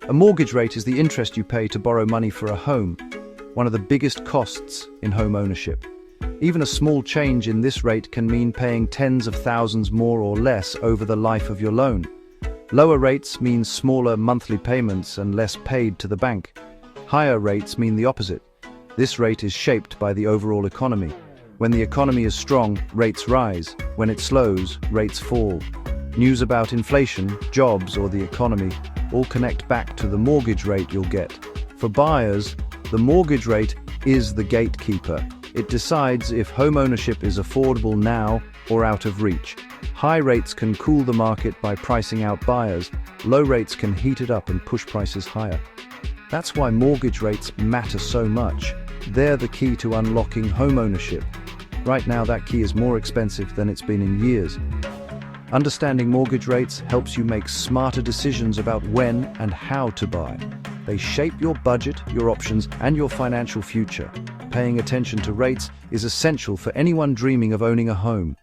A mortgage rate is the interest you pay to borrow money for a home, one of the biggest costs in home ownership. Even a small change in this rate can mean paying tens of thousands more or less over the life of your loan. Lower rates mean smaller monthly payments and less paid to the bank. Higher rates mean the opposite. This rate is shaped by the overall economy. When the economy is strong, rates rise. When it slows, rates fall. News about inflation, jobs, or the economy all connect back to the mortgage rate you'll get. For buyers, the mortgage rate is the gatekeeper. It decides if home ownership is affordable now or out of reach. High rates can cool the market by pricing out buyers. Low rates can heat it up and push prices higher. That's why mortgage rates matter so much. They're the key to unlocking home ownership. Right now, that key is more expensive than it's been in years. Understanding mortgage rates helps you make smarter decisions about when and how to buy. They shape your budget, your options, and your financial future. Paying attention to rates is essential for anyone dreaming of owning a home.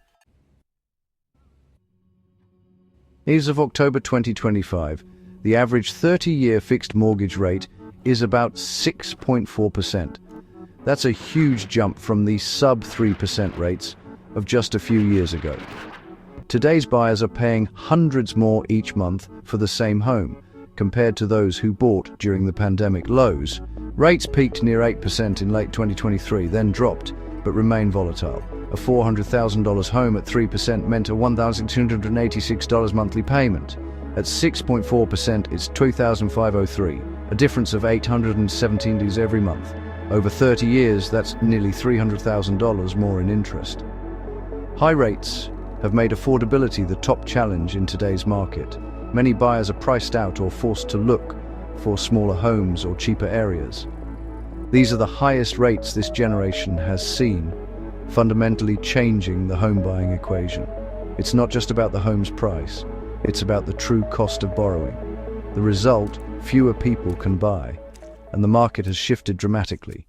As of October 2025, the average 30-year fixed mortgage rate is about 6.4%. That's a huge jump from the sub-3% rates of just a few years ago. Today's buyers are paying hundreds more each month for the same home, compared to those who bought during the pandemic lows. Rates peaked near 8% in late 2023, then dropped, but remain volatile. A $400,000 home at 3% meant a $1,286 monthly payment. At 6.4%, it's $2,503, a difference of $817 every month. Over 30 years, that's nearly $300,000 more in interest. High rates have made affordability the top challenge in today's market. Many buyers are priced out or forced to look for smaller homes or cheaper areas. These are the highest rates this generation has seen, fundamentally changing the home buying equation. It's not just about the home's price, it's about the true cost of borrowing. The result, fewer people can buy, and the market has shifted dramatically.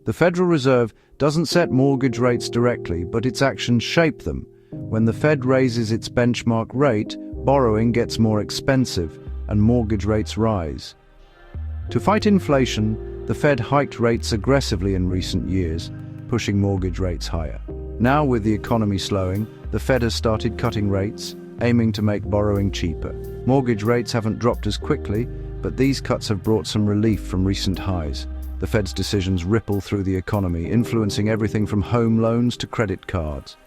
The Federal Reserve doesn't set mortgage rates directly, but its actions shape them. When the Fed raises its benchmark rate, borrowing gets more expensive and mortgage rates rise. To fight inflation, the Fed hiked rates aggressively in recent years, pushing mortgage rates higher. Now, with the economy slowing, the Fed has started cutting rates, aiming to make borrowing cheaper. Mortgage rates haven't dropped as quickly, but these cuts have brought some relief from recent highs. The Fed's decisions ripple through the economy, influencing everything from home loans to credit cards.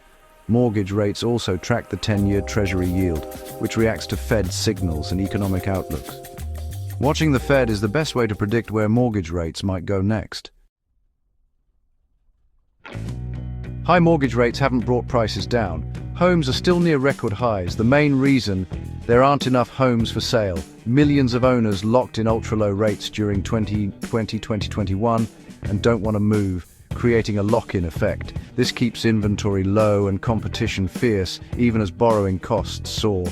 Mortgage rates also track the 10-year Treasury yield, which reacts to Fed signals and economic outlooks. Watching the Fed is the best way to predict where mortgage rates might go next. High mortgage rates haven't brought prices down. Homes are still near record highs. The main reason: there aren't enough homes for sale. Millions of owners locked in ultra-low rates during 2020-2021 and don't want to move, creating a lock-in effect. This keeps inventory low and competition fierce, even as borrowing costs soar.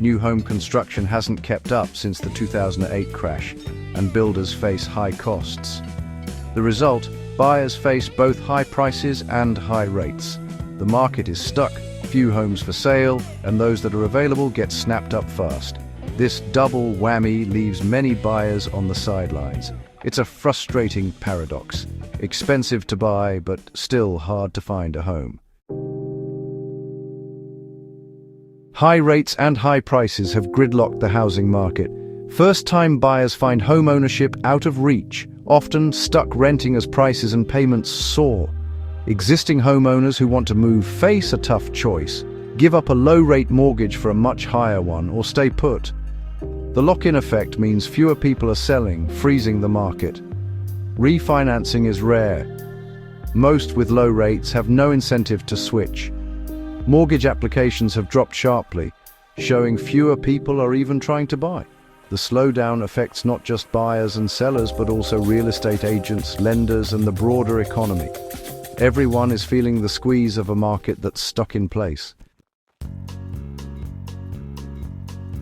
New home construction hasn't kept up since the 2008 crash, and builders face high costs. The result: buyers face both high prices and high rates. The market is stuck, few homes for sale, and those that are available get snapped up fast. This double whammy leaves many buyers on the sidelines. It's a frustrating paradox. Expensive to buy, but still hard to find a home. High rates and high prices have gridlocked the housing market. First-time buyers find home ownership out of reach, often stuck renting as prices and payments soar. Existing homeowners who want to move face a tough choice: give up a low-rate mortgage for a much higher one, or stay put. The lock-in effect means fewer people are selling, freezing the market. Refinancing is rare. Most with low rates have no incentive to switch. Mortgage applications have dropped sharply, showing fewer people are even trying to buy. The slowdown affects not just buyers and sellers, but also real estate agents, lenders, and the broader economy. Everyone is feeling the squeeze of a market that's stuck in place.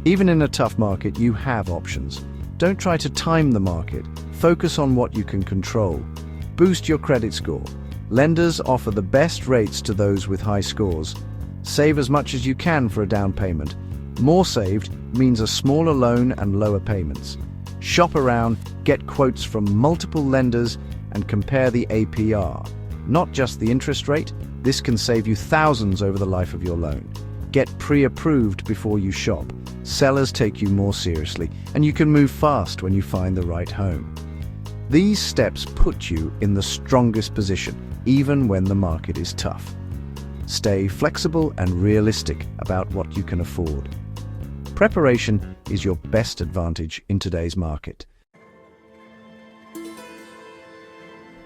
Even in a tough market, you have options. Don't try to time the market. Focus on what you can control. Boost your credit score. Lenders offer the best rates to those with high scores. Save as much as you can for a down payment. More saved means a smaller loan and lower payments. Shop around, get quotes from multiple lenders, and compare the APR. Not just the interest rate, this can save you thousands over the life of your loan. Get pre-approved before you shop. Sellers take you more seriously, and you can move fast when you find the right home. These steps put you in the strongest position, even when the market is tough. Stay flexible and realistic about what you can afford. Preparation is your best advantage in today's market.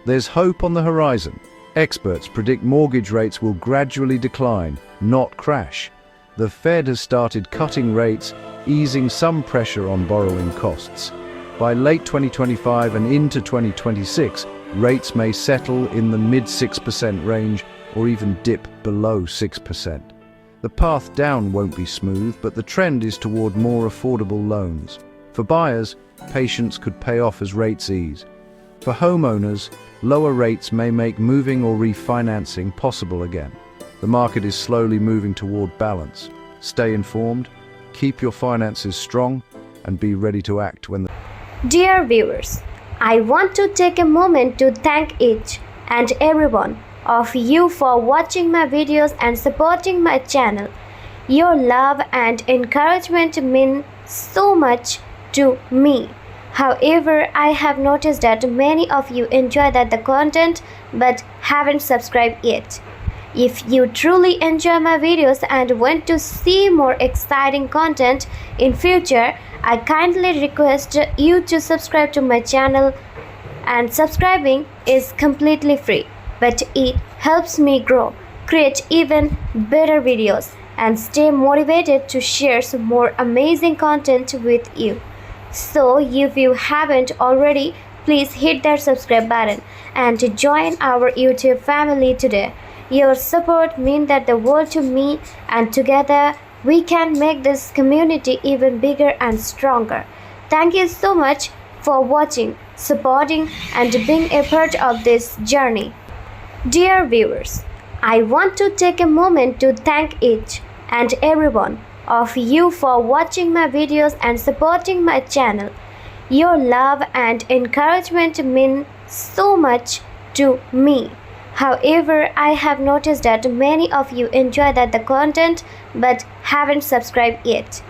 There's hope on the horizon. Experts predict mortgage rates will gradually decline, not crash. The Fed has started cutting rates, easing some pressure on borrowing costs. By late 2025 and into 2026, rates may settle in the mid-6% range or even dip below 6%. The path down won't be smooth, but the trend is toward more affordable loans. For buyers, patience could pay off as rates ease. For homeowners, lower rates may make moving or refinancing possible again. The market is slowly moving toward balance. Stay informed, keep your finances strong, and be ready to act when the... Dear viewers, I want to take a moment to thank each and every one of you for watching my videos and supporting my channel. Your love and encouragement mean so much to me. However, I have noticed that many of you enjoy the content but haven't subscribed yet. If you truly enjoy my videos and want to see more exciting content in future, I kindly request you to subscribe to my channel, and subscribing is completely free, but it helps me grow, create even better videos, and stay motivated to share some more amazing content with you. So if you haven't already, please hit that subscribe button and join our YouTube family today. Your support means the world to me, and together we can make this community even bigger and stronger. Thank you so much for watching, supporting, and being a part of this journey. Dear viewers, I want to take a moment to thank each and every one of you for watching my videos and supporting my channel. Your love and encouragement mean so much to me. However, I have noticed that many of you enjoy the content but haven't subscribed yet.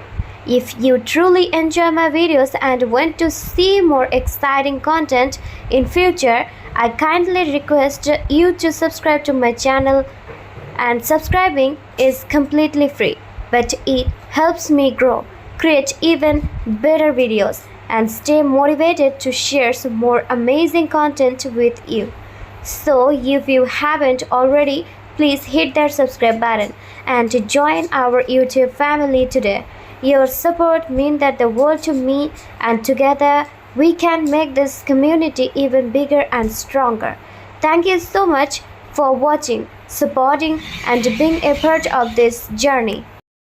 If you truly enjoy my videos and want to see more exciting content in future, I kindly request you to subscribe to my channel, and subscribing is completely free, but it helps me grow, create even better videos, and stay motivated to share some more amazing content with you. So if you haven't already, please hit that subscribe button and join our YouTube family today. Your support means the world to me, and together we can make this community even bigger and stronger. Thank you so much for watching, supporting, and being a part of this journey.